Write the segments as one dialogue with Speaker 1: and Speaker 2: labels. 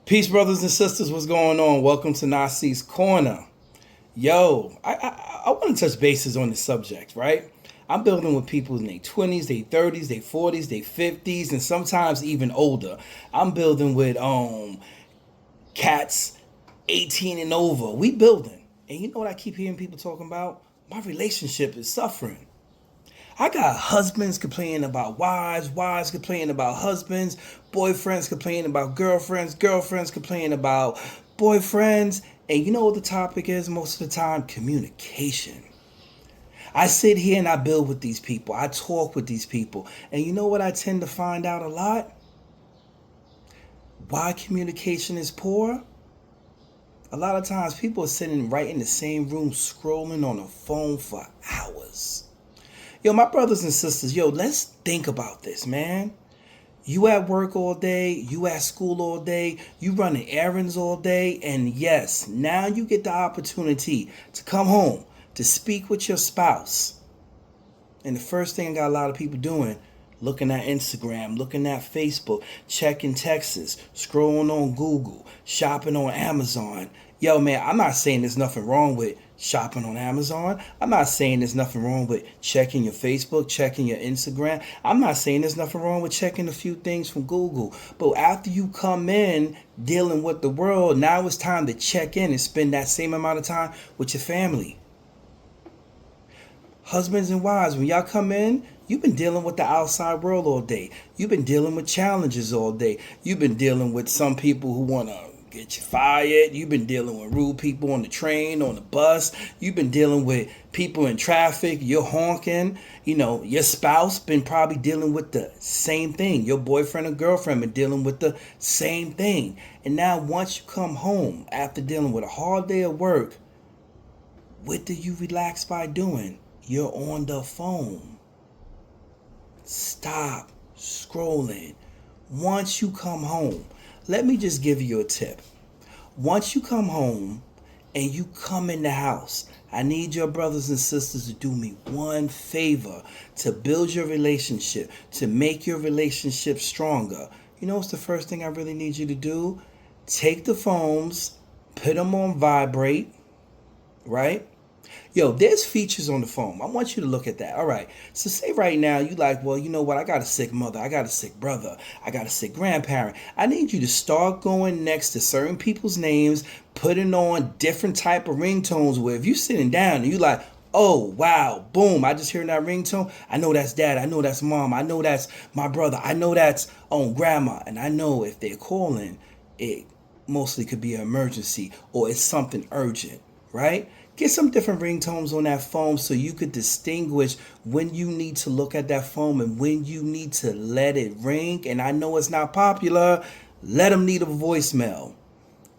Speaker 1: Peace, brothers and sisters. What's going on? Welcome to Nasi's Corner. Yo, I want to touch bases on this subject, right? I'm building with people in their 20s, their 30s, their 40s, their 50s, and sometimes even older. I'm building with cats 18 and over. We building. And you know what I keep hearing people talking about? My relationship is suffering. I got husbands complaining about wives, wives complaining about husbands, boyfriends complaining about girlfriends, girlfriends complaining about boyfriends. And you know what the topic is most of the time? Communication. I sit here and I build with these people. I talk with these people. And you know what I tend to find out a lot? Why communication is poor? A lot of times people are sitting right in the same room scrolling on a phone for hours. Yo, my brothers and sisters, let's think about this, man. You at work all day, you at school all day, you running errands all day, and yes, now you get the opportunity to come home to speak with your spouse. And the first thing I got a lot of people doing, looking at Instagram, looking at Facebook, checking texts, scrolling on Google, shopping on Amazon. Yo, man, I'm not saying there's nothing wrong with shopping on Amazon. I'm not saying there's nothing wrong with checking your Facebook, checking your Instagram. I'm not saying there's nothing wrong with checking a few things from Google. But after you come in dealing with the world, now it's time to check in and spend that same amount of time with your family. Husbands and wives, when y'all come in, you've been dealing with the outside world all day. You've been dealing with challenges all day. You've been dealing with some people who want to get you fired. You've been dealing with rude people on the train, on the bus. You've been dealing with people in traffic. You're honking. Your spouse been probably dealing with the same thing. Your boyfriend or girlfriend been dealing with the same thing. And now once you come home after dealing with a hard day of work, what do you relax by doing? You're on the phone. Stop scrolling. Once you come home, let me just give you a tip. Once you come home and you come in the house, I need your brothers and sisters to do me one favor to build your relationship, to make your relationship stronger. You know what's the first thing I really need you to do? Take the phones, put them on vibrate, right? There's features on the phone. I want you to look at that. All right. So say right now you like, well, you know what? I got a sick mother. I got a sick brother. I got a sick grandparent. I need you to start going next to certain people's names, putting on different type of ringtones where if you're sitting down and you like, oh, wow, boom, I just hear that ringtone. I know that's dad. I know that's mom. I know that's my brother. I know that's grandma. And I know if they're calling, it mostly could be an emergency or it's something urgent, right? Get some different ringtones on that phone so you could distinguish when you need to look at that phone and when you need to let it ring. And I know it's not popular. Let them need a voicemail.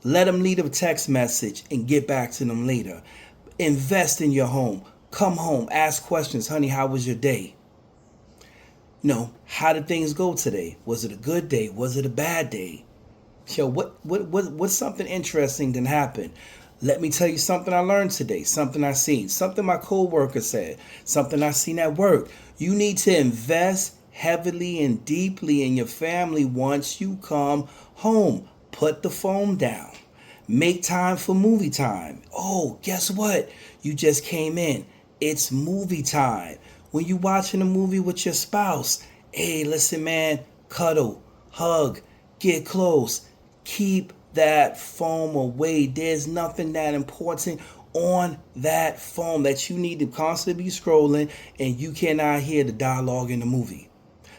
Speaker 1: Let them need a text message and get back to them later. Invest in your home. Come home. Ask questions. Honey, how was your day? How did things go today? Was it a good day? Was it a bad day? What's something interesting that happened? Let me tell you something I learned today, something I seen, something my coworker said, something I seen at work. You need to invest heavily and deeply in your family once you come home. Put the phone down. Make time for movie time. Oh, guess what? You just came in. It's movie time. When you watching a movie with your spouse, hey, listen, man, cuddle, hug, get close, keep that phone away. There's nothing that important on that phone that you need to constantly be scrolling and you cannot hear the dialogue in the movie.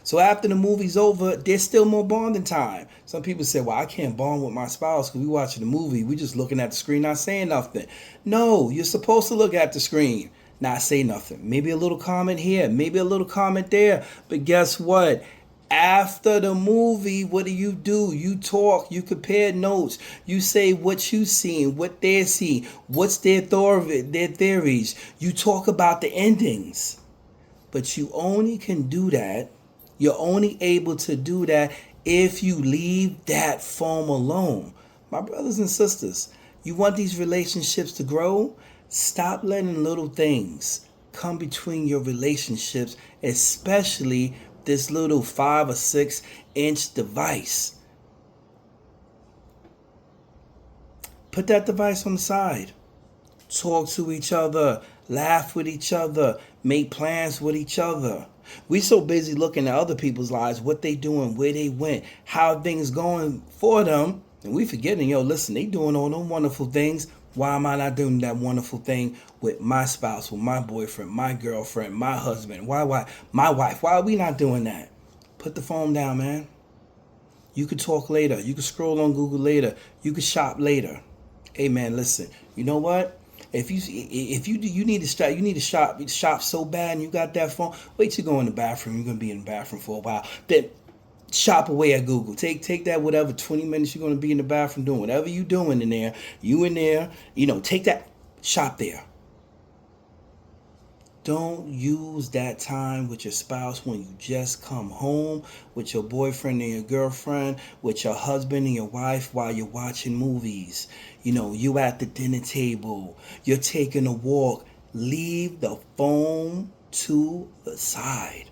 Speaker 1: So after the movie's over, there's still more bonding time. Some people say, well, I can't bond with my spouse because we watching the movie. We just looking at the screen, not saying nothing. No, you're supposed to look at the screen, not say nothing. Maybe a little comment here, maybe a little comment there. But guess what? After the movie, what do? You talk, you compare notes, you say what you seen, what they're seeing, what's their theories. You talk about the endings. But you only can do that, you're only able to do that if you leave that phone alone. My brothers and sisters, you want these relationships to grow? Stop letting little things come between your relationships, especially this little 5 or 6 inch device. Put that device on the side. Talk to each other, laugh with each other, make plans with each other. We so busy looking at other people's lives, what they doing, where they went, how things going for them, and we forgetting, yo, listen, they doing all them wonderful things. Why am I not doing that wonderful thing with my spouse, with my boyfriend, my girlfriend, my husband? Why, my wife? Why are we not doing that? Put the phone down, man. You could talk later. You could scroll on Google later. You could shop later. Hey, man, listen. You know what? If you need to shop so bad and you got that phone, wait till you go in the bathroom. You're gonna be in the bathroom for a while. Then shop away at Google. Take that whatever 20 minutes you're gonna be in the bathroom doing whatever you doing in there. You in there, take that, shop there. Don't use that time with your spouse when you just come home, with your boyfriend and your girlfriend, with your husband and your wife while you're watching movies. You at the dinner table, you're taking a walk. Leave the phone to the side.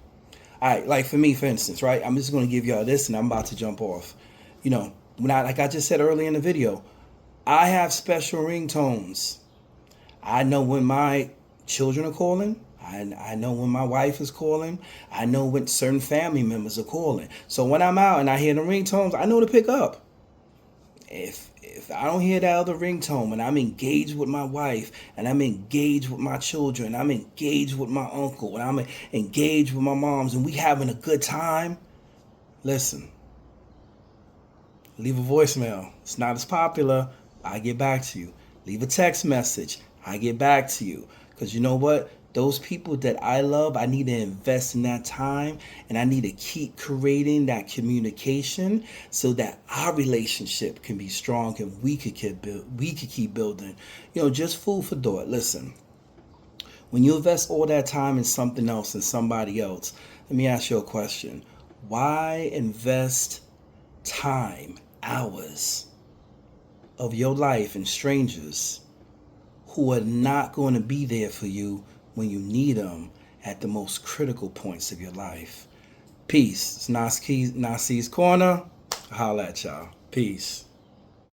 Speaker 1: All right, like for me, for instance, right? I'm just going to give y'all this and I'm about to jump off. Like I just said earlier in the video, I have special ringtones. I know when my children are calling. I know when my wife is calling. I know when certain family members are calling. So when I'm out and I hear the ringtones, I know to pick up. If I don't hear that other ringtone, when I'm engaged with my wife and I'm engaged with my children, I'm engaged with my uncle, and I'm engaged with my moms, and we having a good time, listen, leave a voicemail. It's not as popular. I get back to you. Leave a text message. I get back to you. Because you know what? Those people that I love, I need to invest in that time, and I need to keep creating that communication so that our relationship can be strong and we could keep building. Just food for thought. Listen, when you invest all that time in something else and somebody else, let me ask you a question. Why invest time, hours of your life in strangers who are not going to be there for you when you need them at the most critical points of your life? Peace. It's Nasi's Corner. Holla at y'all. Peace.